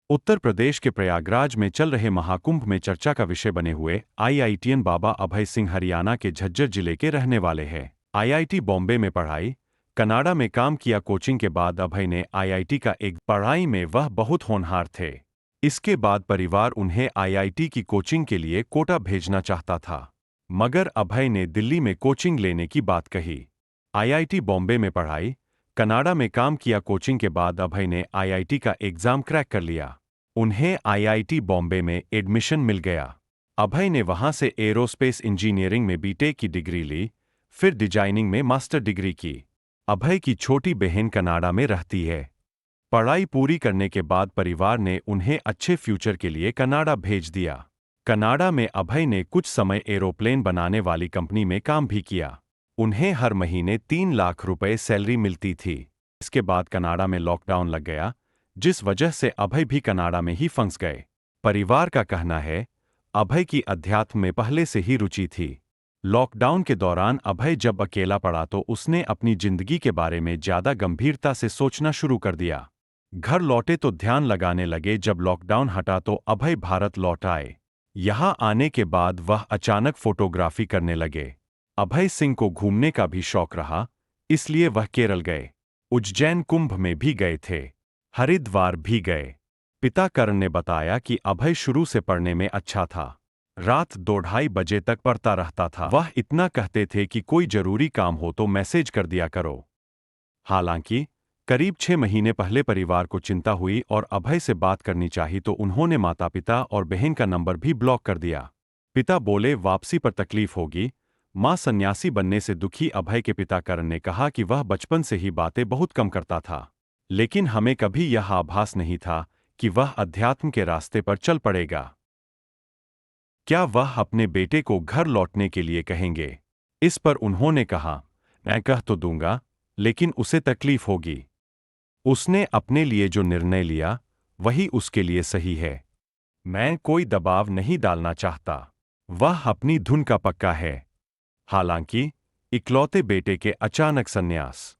उत्तर प्रदेश के प्रयागराज में चल रहे महाकुंभ में चर्चा का विषय बने हुए आईआईटीएन बाबा अभय सिंह हरियाणा के झज्जर जिले के रहने वाले हैं। आईआईटी बॉम्बे में पढ़ाई, कनाडा में काम किया। कोचिंग के बाद अभय ने आईआईटी का एक पढ़ाई में वह बहुत होनहार थे। इसके बाद परिवार उन्हें आईआईटी की कोचिंग के लिए कोटा भेजना चाहता था, मगर अभय ने दिल्ली में कोचिंग लेने की बात कही। आईआईटी बॉम्बे में पढ़ाई, कनाडा में काम किया। कोचिंग के बाद अभय ने आईआईटी का एग्जाम क्रैक कर लिया। उन्हें आईआईटी बॉम्बे में एडमिशन मिल गया। अभय ने वहां से एरोस्पेस इंजीनियरिंग में बीटेक की डिग्री ली, फिर डिजाइनिंग में मास्टर डिग्री की। अभय की छोटी बहन कनाडा में रहती है। पढ़ाई पूरी करने के बाद परिवार ने उन्हें अच्छे फ्यूचर के लिए कनाडा भेज दिया। कनाडा में अभय ने कुछ समय एरोप्लेन बनाने वाली कंपनी में काम भी किया। उन्हें हर महीने 3 लाख रुपए सैलरी मिलती थी। इसके बाद कनाडा में लॉकडाउन लग गया, जिस वजह से अभय भी कनाडा में ही फंस गए। परिवार का कहना है, अभय की अध्यात्म में पहले से ही रुचि थी। लॉकडाउन के दौरान अभय जब अकेला पड़ा तो उसने अपनी जिंदगी के बारे में ज्यादा गंभीरता से सोचना शुरू कर दिया। घर लौटे तो ध्यान लगाने लगे। जब लॉकडाउन हटा तो अभय भारत लौट आए। यहाँ आने के बाद वह अचानक फोटोग्राफी करने लगे। अभय सिंह को घूमने का भी शौक रहा, इसलिए वह केरल गए, उज्जैन कुंभ में भी गए थे, हरिद्वार भी गए। पिता करण ने बताया कि अभय शुरू से पढ़ने में अच्छा था। रात 2-2:30 बजे तक पढ़ता रहता था। वह इतना कहते थे कि कोई जरूरी काम हो तो मैसेज कर दिया करो। हालांकि करीब 6 महीने पहले परिवार को चिंता हुई और अभय से बात करनी चाहिए तो उन्होंने माता पिता और बहन का नंबर भी ब्लॉक कर दिया। पिता बोले वापसी पर तकलीफ होगी। मां सन्यासी बनने से दुखी अभय के पिता करण ने कहा कि वह बचपन से ही बातें बहुत कम करता था, लेकिन हमें कभी यह आभास नहीं था कि वह अध्यात्म के रास्ते पर चल पड़ेगा। क्या वह अपने बेटे को घर लौटने के लिए कहेंगे? इस पर उन्होंने कहा, मैं कह तो दूंगा, लेकिन उसे तकलीफ होगी। उसने अपने लिए जो निर्णय लिया वही उसके लिए सही है। मैं कोई दबाव नहीं डालना चाहता। वह अपनी धुन का पक्का है। हालांकि इकलौते बेटे के अचानक संन्यास